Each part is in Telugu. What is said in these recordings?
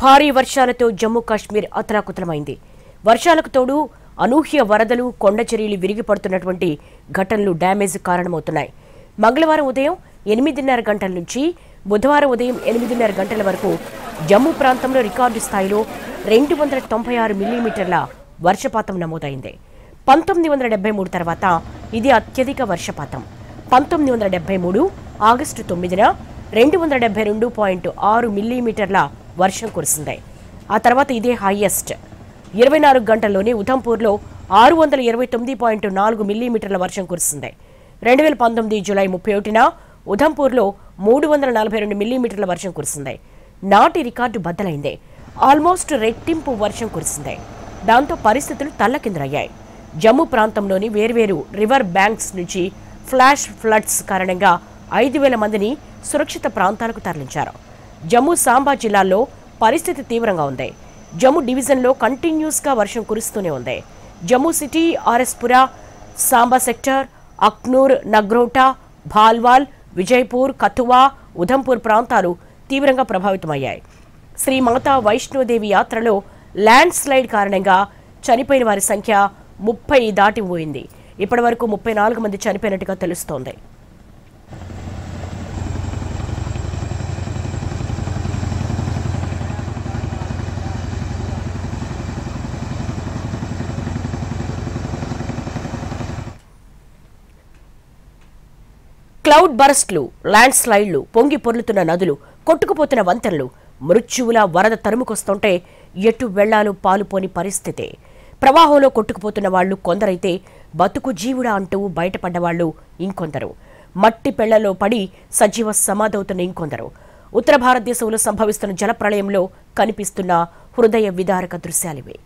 భారీ వర్షాలతో జమ్మూ కాశ్మీర్ అతలాకుతలమైంది. వర్షాలకు తోడు అనూహ్య వరదలు, కొండచర్యలు విరిగిపడుతున్నటువంటి ఘటనలు డ్యామేజ్ కారణమవుతున్నాయి. మంగళవారం ఉదయం 8:30 గంటల నుంచి బుధవారం ఉదయం 8:30 గంటల వరకు జమ్మూ ప్రాంతంలో రికార్డు స్థాయిలో 296 మిల్లీమీటర్ల వర్షపాతం నమోదైంది. 1973 తర్వాత ఇది అత్యధిక వర్షపాతం. 1973 ఆగస్టు 9న 272.6 మిల్లీమీటర్ల వర్షం కురిసింది. ఆ తర్వాత ఇదే హైయెస్ట్. 24 గంటల్లోనే ఉధంపూర్లో 629.4 మిల్లీమీటర్ల వర్షం కురిసింది. 2019 జూలై 31న ఉధంపూర్లో 342 మిల్లీమీటర్ల వర్షం కురిసింది. నాటి రికార్డు బద్దలైంది. ఆల్మోస్ట్ రెట్టింపు వర్షం కురిసింది. దాంతో పరిస్థితులు తల్లకిందులయ్యాయి. జమ్మూ ప్రాంతంలోని వేర్వేరు రివర్ బ్యాంక్స్ నుంచి ఫ్లాష్ ఫ్లడ్స్ కారణంగా 5,000 మందిని సురక్షిత ప్రాంతాలకు తరలించారు. జమ్మూ సాంబా జిల్లాల్లో పరిస్థితి తీవ్రంగా ఉంది. జమ్మూ డివిజన్లో కంటిన్యూస్గా వర్షం కురుస్తూనే ఉంది. జమ్మూ సిటీ, ఆర్ఎస్పురా, సాంబా సెక్టర్, అక్నూర్, నగ్రోటా, భాల్వాల్, విజయ్పూర్, కథువా, ఉధంపూర్ ప్రాంతాలు తీవ్రంగా ప్రభావితమయ్యాయి. శ్రీ మాతా వైష్ణోదేవి యాత్రలో ల్యాండ్ స్లైడ్ కారణంగా చనిపోయిన వారి సంఖ్య 30 దాటిపోయింది. ఇప్పటి వరకు 34 మంది చనిపోయినట్టుగా తెలుస్తోంది. క్లౌడ్ బరస్ట్లు, ల్యాండ్ స్లైడ్లు, పొంగి పొర్లుతున్న నదులు, కొట్టుకుపోతున్న వంతెనలు, మృత్యువుల వరద తరుముకొస్తుంటే ఎటు వెళ్లాలో పాలుపోని పరిస్థితి. ప్రవాహంలో కొట్టుకుపోతున్న వాళ్లు కొందరైతే బతుకు జీవుడా అంటూ బయటపడ్డవాళ్లు ఇంకొందరు. మట్టి పెళ్లలో పడి సజీవ సమాధవుతున్న ఇంకొందరు. ఉత్తర భారతదేశంలో సంభవిస్తున్న జలప్రళయంలో కనిపిస్తున్న హృదయ విదారక దృశ్యాలివే.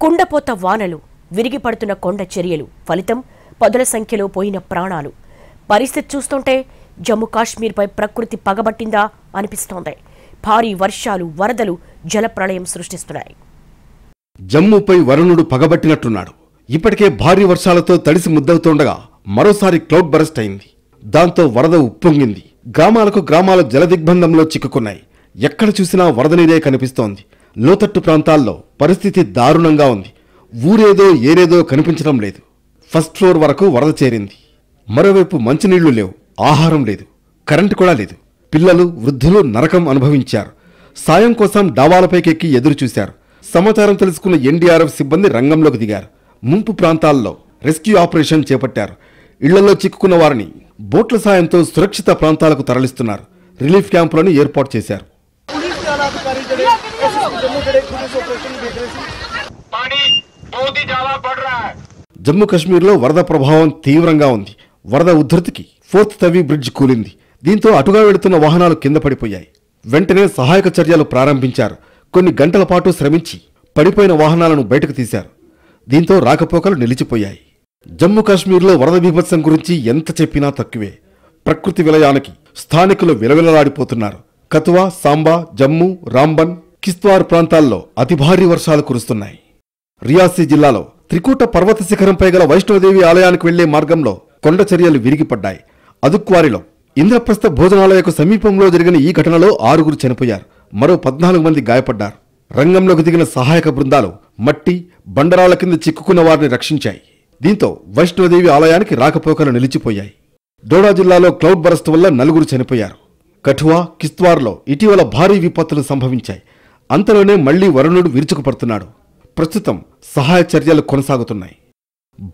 కుండపోత వానలు, విరిగిపడుతున్న కొండ చర్యలు, ఫలితం పదుల సంఖ్యలో పోయిన ప్రాణాలు. పరిస్థితి చూస్తుంటే జమ్మూ కాశ్మీర్పై ప్రకృతి పగబట్టిందా అనిపిస్తోంది. భారీ వర్షాలు, వరదలు జలప్రళయం సృష్టిస్తున్నాయి. జమ్మూపై వరుణుడు పగబట్టినట్టున్నాడు. ఇప్పటికే భారీ వర్షాలతో తడిసి ముద్దవుతుండగా మరోసారి క్లౌడ్ బరస్ట్ అయింది. దాంతో వరద ఉప్పొంగింది. గ్రామాల జలదిగ్బంధంలో చిక్కుకున్నాయి. ఎక్కడ చూసినా వరద నీరే కనిపిస్తోంది. లోతట్టు ప్రాంతాల్లో పరిస్థితి దారుణంగా ఉంది. ఊరేదో ఏరేదో కనిపించడం లేదు. ఫస్ట్ ఫ్లోర్ వరకు వరద చేరింది. మరోవైపు మంచినీళ్లు లేవు, ఆహారం లేదు, కరెంటు కూడా లేదు. పిల్లలు, వృద్ధులు నరకం అనుభవించారు. సాయం కోసం డాబాలపైకెక్కి ఎదురు చూశారు. సమాచారం తెలుసుకున్న ఎన్డీఆర్ఎఫ్ సిబ్బంది రంగంలోకి దిగారు. ముంపు ప్రాంతాల్లో రెస్క్యూ ఆపరేషన్ చేపట్టారు. ఇళ్లలో చిక్కుకున్న వారిని బోట్ల సాయంతో సురక్షిత ప్రాంతాలకు తరలిస్తున్నారు. రిలీఫ్ క్యాంపులను ఏర్పాటు చేశారు. జమ్మూ కాశ్మీర్లో వరద ప్రభావం తీవ్రంగా ఉంది. వరద ఉధృతికి 4th తవి బ్రిడ్జ్ కూలింది. దీంతో అటుగా వెళుతున్న వాహనాలు కింద పడిపోయాయి. వెంటనే సహాయక చర్యలు ప్రారంభించారు. కొన్ని గంటల పాటు శ్రమించి పడిపోయిన వాహనాలను బయటకు తీశారు. దీంతో రాకపోకలు నిలిచిపోయాయి. జమ్మూ కాశ్మీర్లో వరద బీభత్సం గురించి ఎంత చెప్పినా తక్కువే. ప్రకృతి విలయానికి స్థానికులు విలవిలలాడిపోతున్నారు. కథువా, సాంబా, జమ్మూ, రాంబన్, కిశ్త్వార్ ప్రాంతాల్లో అతి భారీ వర్షాలు కురుస్తున్నాయి. రియాసీ జిల్లాలో త్రికూట పర్వత శిఖరంపై గల వైష్ణోదేవి ఆలయానికి వెళ్లే మార్గంలో కొండ చర్యలు విరిగిపడ్డాయి. అదుక్వారిలో ఇంద్రప్రస్థ భోజనాలయకు సమీపంలో జరిగిన ఈ ఘటనలో 6 చనిపోయారు. మరో 14 మంది గాయపడ్డారు. రంగంలోకి దిగిన సహాయక బృందాలు మట్టి, బండరాళ్ల కింద చిక్కుకున్న వారిని రక్షించాయి. దీంతో వైష్ణోదేవి ఆలయానికి రాకపోకలు నిలిచిపోయాయి. డోడా జిల్లాలో క్లౌడ్ బరస్ట్ వల్ల 4 చనిపోయారు. కఠువా, కిశ్త్వార్లో ఇటీవల భారీ విపత్తులు సంభవించాయి. అంతలోనే మళ్లీ వరుణుడు విరుచుకుపడుతున్నాడు. ప్రస్తుతం సహాయ చర్యలు కొనసాగుతున్నాయి.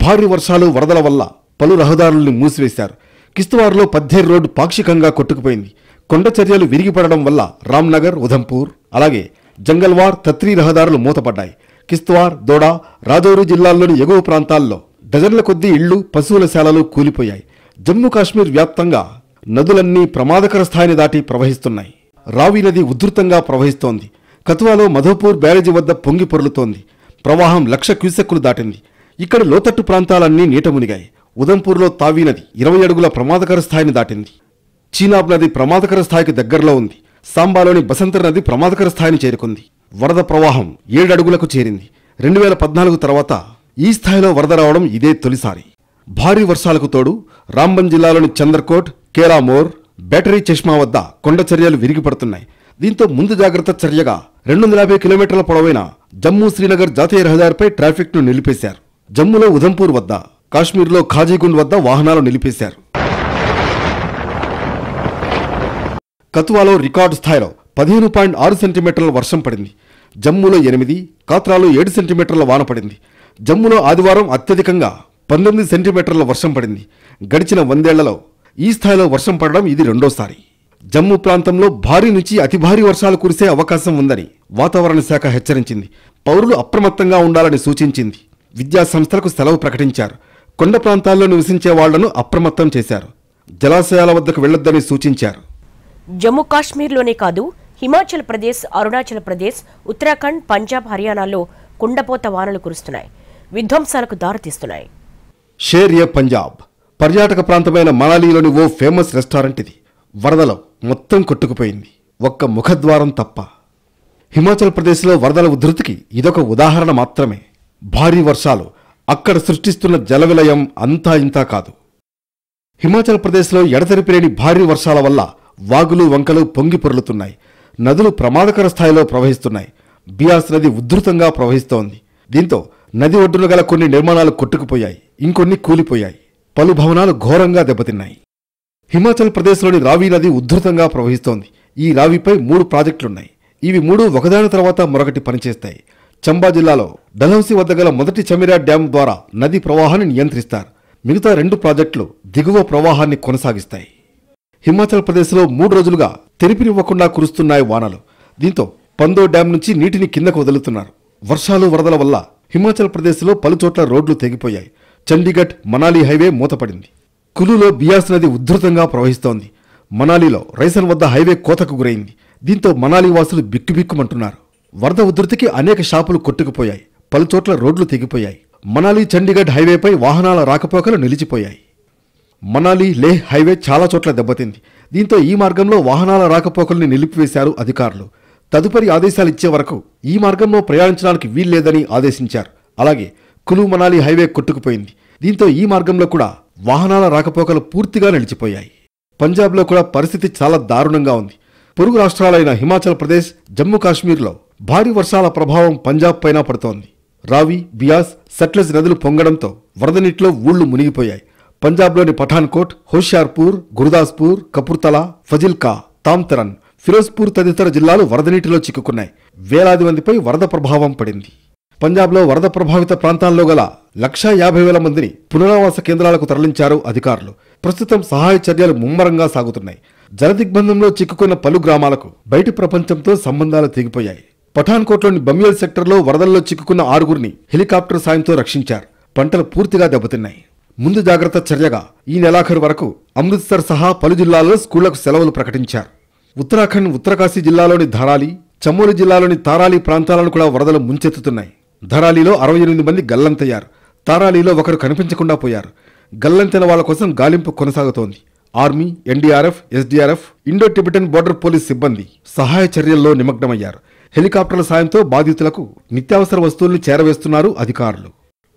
భారీ వర్షాలు, వరదల వల్ల పలు రహదారుల్ని మూసివేశారు. కిశ్త్వార్లో పద్ధేర్ రోడ్డు పాక్షికంగా కొట్టుకుపోయింది. కొండ చర్యలు విరిగిపడడం వల్ల రామ్నగర్, ఉధంపూర్, అలాగే జంగల్వార్, తత్రీ రహదారులు మూతపడ్డాయి. కిశ్త్వార్, దోడా, రాజౌరి జిల్లాల్లోని ఎగువ ప్రాంతాల్లో డజన్ల కొద్దీ ఇళ్లు, పశువుల శాలలు కూలిపోయాయి. జమ్మూ కాశ్మీర్ వ్యాప్తంగా నదులన్నీ ప్రమాదకర స్థాయిని దాటి ప్రవహిస్తున్నాయి. రావి నది ఉధృతంగా ప్రవహిస్తోంది. కథువాలో మధోపూర్ బ్యారేజీ వద్ద పొంగి పొర్లుతోంది. ప్రవాహం 1,00,000 క్యూసెక్కులు దాటింది. ఇక్కడ లోతట్టు ప్రాంతాలన్నీ నీట మునిగాయి. ఉధంపూర్లో తావీ నది 20 అడుగుల ప్రమాదకర స్థాయిని దాటింది. చీనాబ్ నది ప్రమాదకర స్థాయికి దగ్గరలో ఉంది. సాంబాలోని బసంతర్ నది ప్రమాదకర స్థాయిని చేరుకుంది. వరద ప్రవాహం 7 అడుగులకు చేరింది. 2014 తర్వాత ఈ స్థాయిలో వరద రావడం ఇదే తొలిసారి. భారీ వర్షాలకు తోడు రాంబన్ జిల్లాలోని చందర్కోట్, కేరామోర్, బ్యాటరీ చష్మా వద్ద కొండ చర్యలు విరిగిపడుతున్నాయి. దీంతో ముందు జాగ్రత్త చర్యగా 250 కిలోమీటర్ల పొడవైన జమ్మూ శ్రీనగర్ జాతీయ రహదారిపై ట్రాఫిక్ ను నిలిపేశారు. జమ్మూలో ఉధంపూర్ వద్ద, కాశ్మీర్లో ఖాజీగుండ్ వద్ద వాహనాలు నిలిపేశారు. కతువాలో రికార్డు స్థాయిలో 15.6 సెంటీమీటర్ల వర్షం పడింది. జమ్మూలో 8, కాత్రాలో 7 సెంటీమీటర్ల వాన పడింది. జమ్మూలో ఆదివారం అత్యధికంగా 19 సెంటీమీటర్ల వర్షం పడింది. గడిచిన 100 ఏళ్లలో ఈ స్థాయిలో వర్షం పడడం ఇది రెండోసారి. జమ్మూ ప్రాంతంలో భారీ నుంచి అతి భారీ వర్షాలు కురిసే అవకాశం ఉందని వాతావరణ శాఖ హెచ్చరించింది. పౌరులు అప్రమత్తంగా ఉండాలని సూచించింది. విద్యా సంస్థలకు సెలవు ప్రకటించారు. కొండ ప్రాంతాల్లో నివసించే వాళ్లను అప్రమత్తం చేశారు. జలాశయాల వద్దకు వెళ్లొద్దని సూచించారు. జమ్మూ కాశ్మీర్లోనే కాదు, హిమాచల్ ప్రదేశ్, అరుణాచల్ ప్రదేశ్, ఉత్తరాఖండ్, పంజాబ్, హర్యానాల్లో కుండపోత వానలు కురుస్తున్నాయి. విధ్వంసాలకు దారితీస్తున్నాయి. షేర్ ఏ పంజాబ్ పర్యాటక ప్రాంతమైన మనాలీలోని ఓ ఫేమస్ రెస్టారెంట్ ఇది. వరదలో మొత్తం కొట్టుకుపోయింది, ఒక్క ముఖద్వారం తప్ప. హిమాచల్ ప్రదేశ్లో వరదల ఉధృతికి ఇదొక ఉదాహరణ మాత్రమే. భారీ వర్షాలు అక్కడ సృష్టిస్తున్న జలవిలయం అంతా ఇంతా కాదు. హిమాచల్ ప్రదేశ్లో ఎడతెరిపిలేని భారీ వర్షాల వల్ల వాగులు, వంకలు పొంగి పొర్లుతున్నాయి. నదులు ప్రమాదకర స్థాయిలో ప్రవహిస్తున్నాయి. బియాస్ నది ఉధృతంగా ప్రవహిస్తోంది. దీంతో నది ఒడ్డున గల కొన్ని నిర్మాణాలు కొట్టుకుపోయాయి, ఇంకొన్ని కూలిపోయాయి. పలు భవనాలు ఘోరంగా దెబ్బతిన్నాయి. హిమాచల్ ప్రదేశ్లోని రావి నది ఉధృతంగా ప్రవహిస్తోంది. ఈ రావిపై 3 ప్రాజెక్టులున్నాయి. ఇవి 3 ఒకదాని తర్వాత మరొకటి పనిచేస్తాయి. చంబా జిల్లాలో డల్హౌసీ వద్ద గల మొదటి చమిరా డ్యాం ద్వారా నదీ ప్రవాహాన్ని నియంత్రిస్తారు. మిగతా 2 ప్రాజెక్టులు దిగువ ప్రవాహాన్ని కొనసాగిస్తాయి. హిమాచల్ ప్రదేశ్లో 3 రోజులుగా తెరిపినివ్వకుండా కురుస్తున్నాయి వానలు. దీంతో పందో డ్యాం నుంచి నీటిని కిందకు వదులుతున్నారు. వర్షాలు, వరదల వల్ల హిమాచల్ ప్రదేశ్లో పలుచోట్ల రోడ్లు తెగిపోయాయి. చండీగఢ్ మనాలి హైవే మూతపడింది. కులులో బియాస్ నది ఉధృతంగా ప్రవహిస్తోంది. మనాలిలో రైసన్ వద్ద హైవే కోతకు గురైంది. దీంతో మనాలి వాసులు బిక్కుబిక్కుమంటున్నారు. వరద ఉధృతికి అనేక షాపులు కొట్టుకుపోయాయి. పలుచోట్ల రోడ్లు తెగిపోయాయి. మనాలి చండీగఢ్ హైవేపై వాహనాల రాకపోకలు నిలిచిపోయాయి. మనాలి లేహ్ హైవే చాలా చోట్ల దెబ్బతింది. దీంతో ఈ మార్గంలో వాహనాల రాకపోకల్ని నిలిపివేశారు అధికారులు. తదుపరి ఆదేశాలు ఇచ్చే వరకు ఈ మార్గంలో ప్రయాణించడానికి వీల్లేదని ఆదేశించారు. అలాగే కులు మనాలి హైవే కొట్టుకుపోయింది. దీంతో ఈ మార్గంలో కూడా వాహనాల రాకపోకలు పూర్తిగా నిలిచిపోయాయి. పంజాబ్లో కూడా పరిస్థితి చాలా దారుణంగా ఉంది. పొరుగు రాష్ట్రాలైన హిమాచల్ ప్రదేశ్, జమ్మూ కాశ్మీర్లో భారీ వర్షాల ప్రభావం పంజాబ్ పైన పడుతోంది. రావి, బియాస్, సట్లెజ్ నదులు పొంగడంతో వరద నీటిలో ఊళ్లు మునిగిపోయాయి. పంజాబ్లోని పఠాన్కోట్, హోషియార్పూర్, గురుదాస్పూర్, కపుర్తలా, ఫజిల్కా, తామ్తరన్, ఫిరోజ్పూర్ తదితర జిల్లాలు వరద నీటిలో చిక్కుకున్నాయి. వేలాది మందిపై వరద ప్రభావం పడింది. పంజాబ్లో వరద ప్రభావిత ప్రాంతాల్లో గల 1,50,000 మందిని పునరావాస కేంద్రాలకు తరలించారు అధికారులు. ప్రస్తుతం సహాయ చర్యలు ముమ్మరంగా సాగుతున్నాయి. జలదిగ్బంధంలో చిక్కుకున్న పలు గ్రామాలకు బయటి ప్రపంచంతో సంబంధాలు తెగిపోయాయి. పఠాన్కోట్లోని బమియల్ సెక్టర్లో వరదల్లో చిక్కుకున్న 6గురిని హెలికాప్టర్ సాయంతో రక్షించారు. పంటలు పూర్తిగా దెబ్బతిన్నాయి. ముందు జాగ్రత్త చర్యగా ఈ నెలాఖరు వరకు అమృత్సర్ సహా పలు జిల్లాల్లో స్కూళ్లకు సెలవులు ప్రకటించారు. ఉత్తరాఖండ్, ఉత్తరకాశీ జిల్లాలోని ధరాలి, చమోలి జిల్లాలోని తారాలి ప్రాంతాలను కూడా వరదలు ముంచెత్తుతున్నాయి. ధరాలిలో 68 మంది గల్లంతయ్యారు. తారాలిలో ఒకరు కనిపించకుండా పోయారు. గల్లంతైన వాళ్ల కోసం గాలింపు కొనసాగుతోంది. Army, NDRF, SDRF, Indo Tibetan border police సిబ్బంది సహాయ చర్యల్లో నిమగ్నమయ్యారు. హెలికాప్టర్ల సాయంతో బాధితులకు నిత్యావసర వస్తువుల్ని చేరవేస్తున్నారు అధికారులు.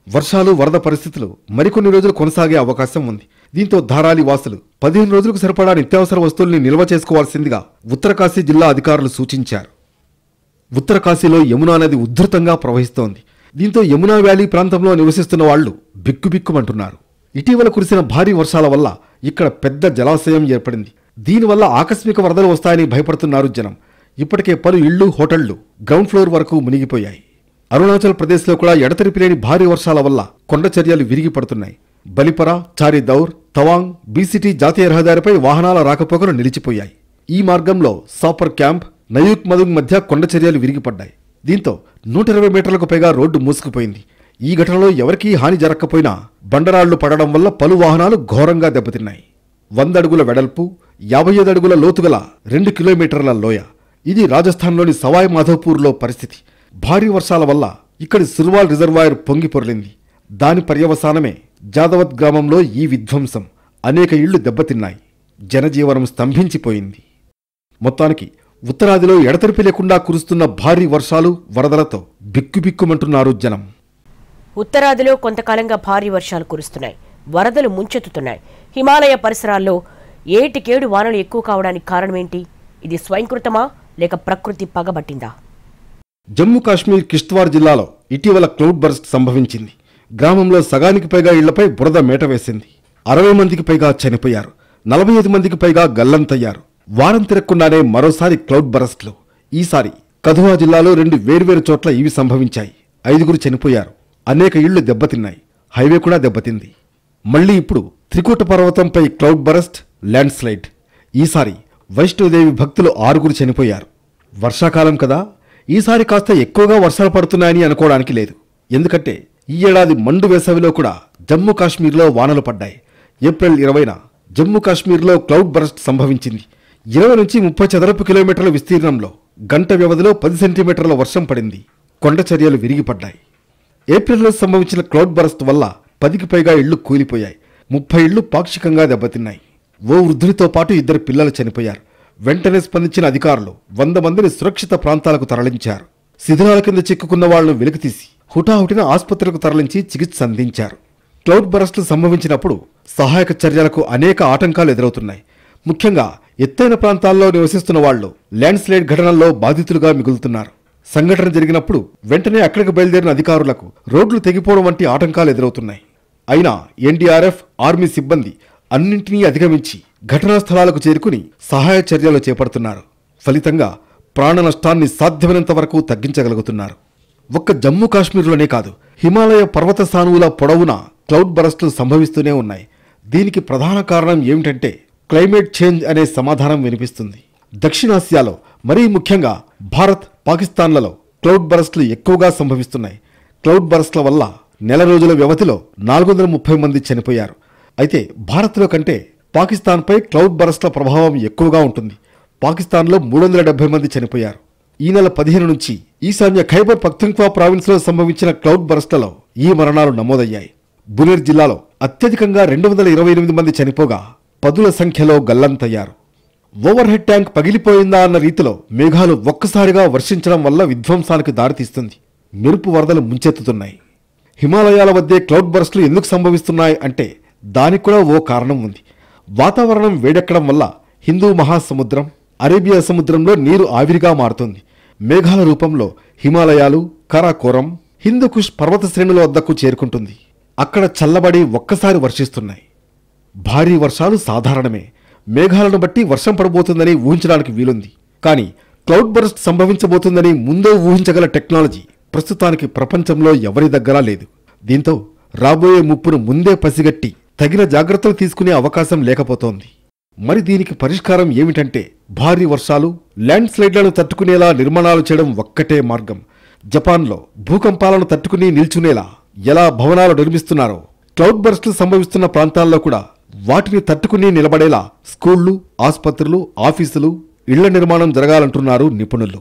వర్షాలు, వరద పరిస్థితులు మరికొన్ని రోజులు కొనసాగే అవకాశం ఉంది. దీంతో ధారాలి వాసులు 15 రోజులకు సరిపడా నిత్యావసర వస్తువుల్ని నిల్వ చేసుకోవాల్సిందిగా ఉత్తరకాశీ జిల్లా అధికారులు సూచించారు. ఉత్తరకాశీలో యమునా నది ఉధృతంగా ప్రవహిస్తోంది. దీంతో యమునా వ్యాలీ ప్రాంతంలో నివసిస్తున్న వాళ్లు బిక్కుబిక్కుమంటున్నారు. ఇటీవల కురిసిన భారీ వర్షాల వల్ల ఇక్కడ పెద్ద జలాశయం ఏర్పడింది. దీనివల్ల ఆకస్మిక వరదలు వస్తాయని భయపడుతున్నారు జనం. ఇప్పటికే పలు ఇళ్లు, హోటళ్లు గ్రౌండ్ ఫ్లోర్ వరకు మునిగిపోయాయి. అరుణాచల్ ప్రదేశ్లో కూడా ఎడతెరిపిలేని భారీ వర్షాల వల్ల కొండ చర్యలు విరిగి పడుతున్నాయి. బలిపరా, చారి దౌర్, తవాంగ్, బీసీటీ జాతీయ రహదారిపై వాహనాల రాకపోకలు నిలిచిపోయాయి. ఈ మార్గంలో సాపర్ క్యాంప్, నయూక్ మదుంగ్ మధ్య కొండ చర్యలు విరిగిపడ్డాయి. దీంతో 120 మీటర్లకు పైగా రోడ్డు మూసుకుపోయింది. ఈ ఘటనలో ఎవరికీ హాని జరగకపోయినా బండరాళ్లు పడడం వల్ల పలు వాహనాలు ఘోరంగా దెబ్బతిన్నాయి. 100 అడుగుల వెడల్పు, 55 అడుగుల లోతుగల 2 కిలోమీటర్ల లోయ. ఇది రాజస్థాన్లోని సవాయ్ మాధోపూర్లో పరిస్థితి. భారీ వర్షాల వల్ల ఇక్కడి సిర్వాల్ రిజర్వాయర్ పొంగి పొర్లింది. దాని పర్యవసానమే జాదవత్ గ్రామంలో ఈ విధ్వంసం. అనేక ఇళ్లు దెబ్బతిన్నాయి. జనజీవనం స్తంభించిపోయింది. మొత్తానికి ఉత్తరాదిలో ఎడతెరిపి లేకుండా కురుస్తున్న భారీ వర్షాలు, వరదలతో బిక్కుబిక్కుమంటున్నారు జనం. ఉత్తరాదిలో కొంతకాలంగా భారీ వర్షాలు కురుస్తున్నాయి. వరదలు ముంచెత్తుతున్నాయి. హిమాలయ పరిసరాల్లో ఏటికేడు వానలు ఎక్కువ కావడానికి కారణమేంటి? ఇది స్వయంకృతమా లేక ప్రకృతి పగబట్టిందా? జమ్మూ కాశ్మీర్ కిష్త్వార్ జిల్లాలో ఇటీవల క్లౌడ్ బర్స్ట్ సంభవించింది. గ్రామంలో సగానికి పైగా ఇళ్లపై బురద మేట వేసింది. 60 మందికి పైగా చనిపోయారు. 45 మందికి పైగా గల్లంతయ్యారు. వారం తిరగకుండానే మరోసారి క్లౌడ్ బరస్ట్లు. ఈసారి కధువా జిల్లాలో 2 వేర్వేరు చోట్ల ఇవి సంభవించాయి. 5 చనిపోయారు. అనేక ఇళ్లు దెబ్బతిన్నాయి. హైవే కూడా దెబ్బతింది. మళ్లీ ఇప్పుడు Trikuta పర్వతంపై cloud burst, land slide. ఈసారి వైష్ణోదేవి భక్తులు 6 చనిపోయారు. వర్షాకాలం కదా, ఈసారి కాస్త ఎక్కువగా వర్షాలు పడుతున్నాయని అనుకోవడానికి లేదు. ఎందుకంటే ఈ ఏడాది మండు వేసవిలో కూడా జమ్మూ కాశ్మీర్లో వానలు పడ్డాయి. ఏప్రిల్ 20న జమ్మూ కాశ్మీర్లో క్లౌడ్ బరస్ట్ సంభవించింది. 20 నుంచి 30 చదరపు కిలోమీటర్ల విస్తీర్ణంలో గంట వ్యవధిలో 10 సెంటీమీటర్ల వర్షం పడింది. కొండ చర్యలు విరిగిపడ్డాయి. ఏప్రిల్లో సంభవించిన క్లౌడ్ బరస్ట్ వల్ల 10కి పైగా ఇళ్లు కూలిపోయాయి. 30 ఇళ్లు పాక్షికంగా దెబ్బతిన్నాయి. ఓ వృద్ధునితో పాటు 2 పిల్లలు చనిపోయారు. వెంటనే స్పందించిన అధికారులు 100 మందిని సురక్షిత ప్రాంతాలకు తరలించారు. శిథిలాల కింద చిక్కుకున్న వాళ్లను వెలికితీసి హుటాహుటిన ఆసుపత్రులకు తరలించి చికిత్స అందించారు. క్లౌడ్ బరస్టులు సంభవించినప్పుడు సహాయక చర్యలకు అనేక ఆటంకాలు ఎదురవుతున్నాయి. ముఖ్యంగా ఎత్తైన ప్రాంతాల్లో నివసిస్తున్న వాళ్లు ల్యాండ్ స్లైడ్ ఘటనల్లో బాధితులుగా మిగులుతున్నారు. సంఘటన జరిగినప్పుడు వెంటనే అక్కడికి బయలుదేరిన అధికారులకు రోడ్లు తెగిపోవడం వంటి ఆటంకాలు ఎదురవుతున్నాయి. అయినా ఎన్డీఆర్ఎఫ్, ఆర్మీ సిబ్బంది అన్నింటినీ అధిగమించి ఘటనా స్థలాలకు చేరుకుని సహాయ చర్యలు చేపడుతున్నారు. ఫలితంగా ప్రాణ నష్టాన్ని సాధ్యమైనంత వరకు తగ్గించగలుగుతున్నారు. ఒక్క జమ్మూ కాశ్మీర్లోనే కాదు, హిమాలయ పర్వత సానువుల పొడవునా క్లౌడ్ బరస్టులు సంభవిస్తూనే ఉన్నాయి. దీనికి ప్రధాన కారణం ఏమిటంటే క్లైమేట్ చేంజ్ అనే సమాధానం వినిపిస్తుంది. దక్షిణాసియాలో, మరీ ముఖ్యంగా భారత్, పాకిస్తాన్లలో క్లౌడ్ బరస్టులు ఎక్కువగా సంభవిస్తున్నాయి. క్లౌడ్ బరస్ట్ల వల్ల నెల రోజుల వ్యవధిలో 430 మంది చనిపోయారు. అయితే భారత్లో కంటే పాకిస్తాన్పై క్లౌడ్ బరస్ట్ల ప్రభావం ఎక్కువగా ఉంటుంది. పాకిస్తాన్లో 370 మంది చనిపోయారు. ఈ నెల 15 నుంచి ఈశాన్య ఖైబర్ పఖ్తుంఖ్వా ప్రావిన్స్లో సంభవించిన క్లౌడ్ బరస్ట్లలో ఈ మరణాలు నమోదయ్యాయి. బునేర్ జిల్లాలో అత్యధికంగా 228 మంది చనిపోగా 10ల సంఖ్యలో గల్లంతయ్యారు. ఓవర్ హెడ్ ట్యాంక్ పగిలిపోయిందా అన్న రీతిలో మేఘాలు ఒక్కసారిగా వర్షించడం వల్ల విధ్వంసానికి దారితీస్తుంది. మెరుపు వరదలు ముంచెత్తుతున్నాయి. హిమాలయాల వద్దే క్లౌడ్ బరస్టులు ఎందుకు సంభవిస్తున్నాయి అంటే దానికి కూడా ఓ కారణం ఉంది. వాతావరణం వేడెక్కడం వల్ల హిందూ మహాసముద్రం, అరేబియా సముద్రంలో నీరు ఆవిరిగా మారుతుంది. మేఘాల రూపంలో హిమాలయాలు, కరాకోరం, హిందూకుష్ పర్వత శ్రేణుల వద్దకు చేరుకుంటుంది. అక్కడ చల్లబడి ఒక్కసారి వర్షిస్తున్నాయి. భారీ వర్షాలు సాధారణమే. మేఘాలను బట్టి వర్షం పడబోతుందని ఊహించడానికి వీలుంది. కానీ క్లౌడ్ బరస్ట్ సంభవించబోతుందని ముందే ఊహించగల టెక్నాలజీ ప్రస్తుతానికి ప్రపంచంలో ఎవరి దగ్గరా లేదు. దీంతో రాబోయే ముప్పును ముందే పసిగట్టి తగిన జాగ్రత్తలు తీసుకునే అవకాశం లేకపోతోంది. మరి దీనికి పరిష్కారం ఏమిటంటే భారీ వర్షాలు, ల్యాండ్ స్లైడ్లను తట్టుకునేలా నిర్మాణాలు చేయడం ఒక్కటే మార్గం. జపాన్లో భూకంపాలను తట్టుకుని నిల్చునేలా ఎలా భవనాలు నిర్మిస్తున్నారో క్లౌడ్ బరస్టులు సంభవిస్తున్న ప్రాంతాల్లో కూడా వాటిని తట్టుకుని నిలబడేలా స్కూళ్లు, ఆసుపత్రులు, ఆఫీసులు, ఇళ్ల నిర్మాణం జరగాలంటున్నారు నిపుణులు.